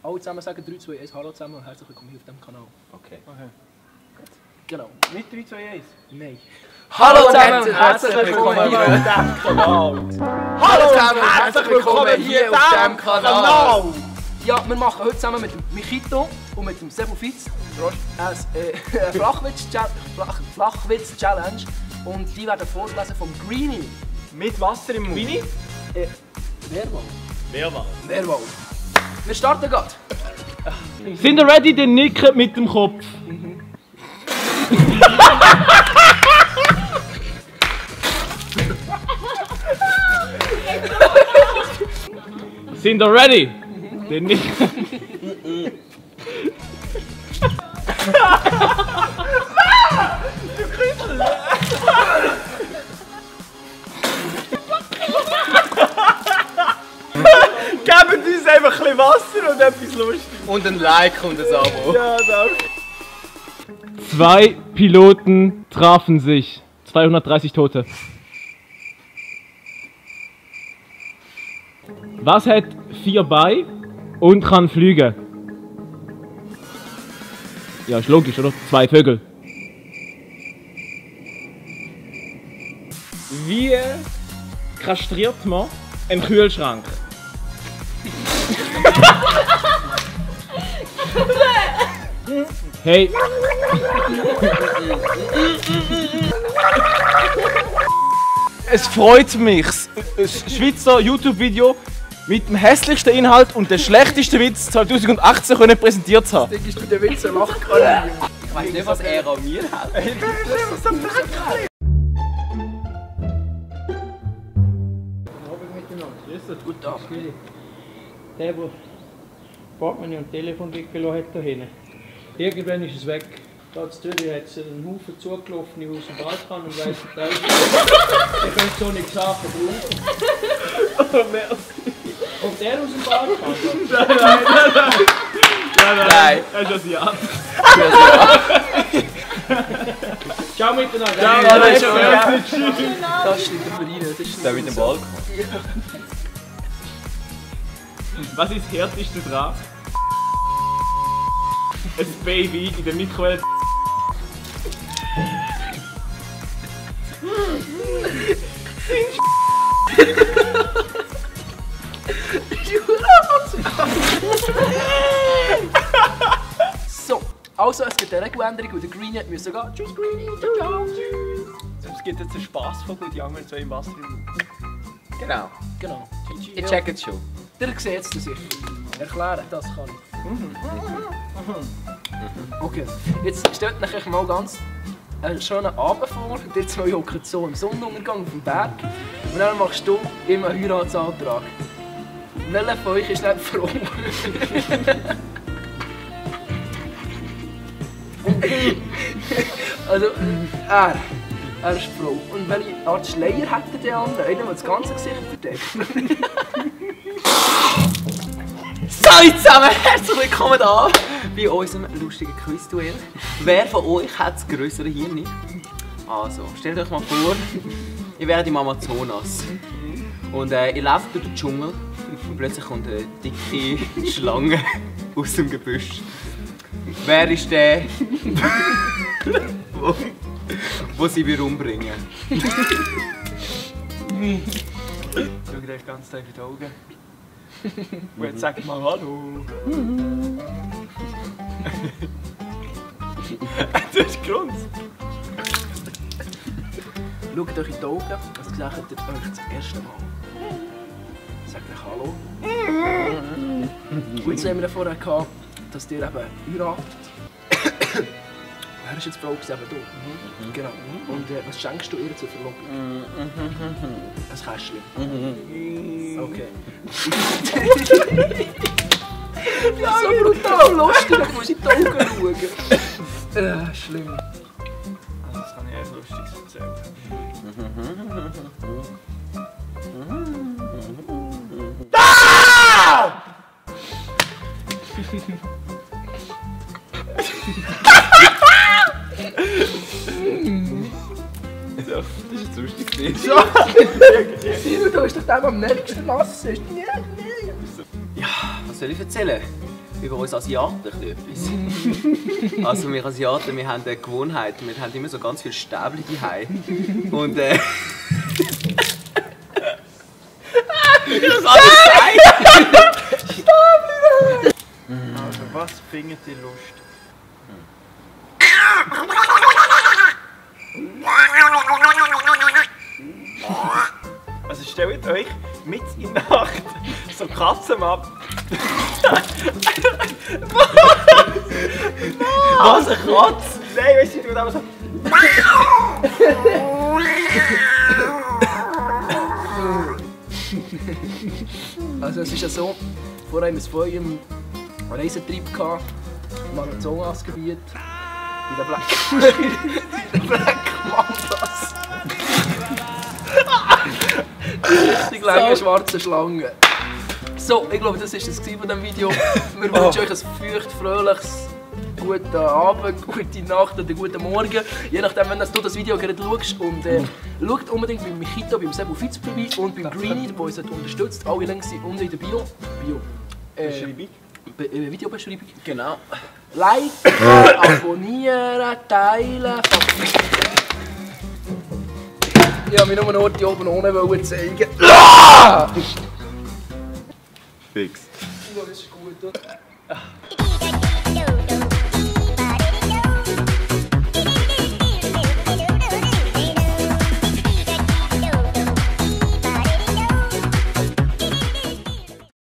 alle zusammen sagen 3, 2, 1, hallo zusammen und herzlich willkommen hier auf diesem Kanal. Okay. Genau. Nicht 3, 2, 1? Nein. Hallo zusammen und herzlich willkommen hier auf diesem Kanal. Hallo zusammen und herzlich willkommen hier auf diesem Kanal. Ja, wir machen heute zusammen mit dem Michito und mit dem Sebo Fitz eine Flachwitz-Challenge. Und die werden vorgelesen vom Greenie. Mit Wasser im Mund. Greenie? Wehrwahl. Wehrwahl. Wehrwahl. Wir starten gerade. Sind ihr ready? Dann nicken mit dem Kopf. Sind ihr ready? Dann nicken. Gebt uns einfach ein bisschen Wasser und etwas Lustiges. Und ein Like und ein Abo. Ja, danke. 2 Piloten trafen sich. 230 Tote. Was hat 4 Beine und kann fliegen? Ja, ist logisch, oder? 2 Vögel. Wie kastriert man einen Kühlschrank? Hey! Es freut mich, ein Schweizer YouTube-Video mit dem hässlichsten Inhalt und dem schlechtesten Witz 2018 können präsentiert zu haben. Das ist der Witz, der lacht gerade. Ich weiß nicht, was er an mir hat. Guten Tag. Der, der Portemonnaie und Telefon weggelassen hat, da hinten. Irgendwann ist es weg. Da in Zürich hat es einen Haufen zugelaufene aus dem Balkan und weiss nicht, der könnte so nicht sagen, Oh, merci. kommt der aus dem Balkan? Nein. Er ist Asiat. Ciao miteinander! Ja, Hey, das ist schon Das steht für ihn. Das ist Der mit dem Balkon. Was ist das härteste dran? Ein Baby in der Mikrowelle. So, also es gibt eine Regeländerung und der Greenie müssen gehen. Tschüss Greenie, ciao, ciao. Es gibt jetzt einen Spassvogel, die anderen zwei im Wasser. Genau. Genau. Ich check es schon. Der sieht es sicher. Erklären, das kann ich. Okay, jetzt stellt euch mal ganz einen schönen Abend vor. Die zwei hocken so im Sonnenuntergang auf dem Berg. Und dann machst du ihm einen Heiratsantrag. Welcher von euch ist nicht froh? Also, er ist froh. Und welche Art Schleier hätte der andere? Einer, der das ganze Gesicht verdeckt. Hallo zusammen, herzlich willkommen da bei unserem lustigen Quiz-Duell. Wer von euch hat das grössere Hirn? Also, stellt euch mal vor, ihr wärt im Amazonas und ihr lauft durch den Dschungel und plötzlich kommt eine dicke Schlange aus dem Gebüsch. Wer ist der, wo sie wir umbringen? Schau dir ganz tief in die Augen. Und jetzt sag mal Hallo. Das ist Grund. Schaut euch in die Augen, was gesagt ihr euch das erste Mal. Sagt euch Hallo. Und jetzt haben wir vorher gehabt, dass ihr eben heiratet. Wer ist jetzt die Frau? Eben du. Genau. Und was schenkst du ihr zur Verlobung? Ein Kästchen. Okay. So brutal lustig, du musst in die Augen schauen. Schlimm. Also, das kann ich echt Lustiges erzählen. Das ist jetzt lustig. Du bist doch der, der am nächsten nass ist. Was soll ich erzählen? über uns Asiaten etwas. Also wir Asiaten, wir haben eine Gewohnheit, wir haben immer so ganz viele Stäbchen daheim. Und das alles sagen! Also, was findet ihr Lust? Also stellt euch mit in der Nacht so Katzen ab. Was, eine Katze? Nein, weißt du, die tut aber so. Also es ist ja so, vorher haben wir vorher einen Reisetrip gehabt, im Amazonasgebiet, in der Black Mambas. Die richtig lange schwarze Schlange. So, ich glaube, das war es von diesem Video. Wir wünschen euch ein feucht, fröhliches, guten Abend, gute Nacht oder guten Morgen. Je nachdem, wenn du das Video gerade schaust. Und schaut unbedingt beim Michito, beim Sebu Fitz vorbei und beim Greenie, der uns unterstützt. Alle Links sind unten in der Beschreibung. Videobeschreibung. Genau. Liken, abonnieren, teilen. Ich wollte mir nur einen Ort hier oben ohne zeigen. Fix. Das ist gut, oder?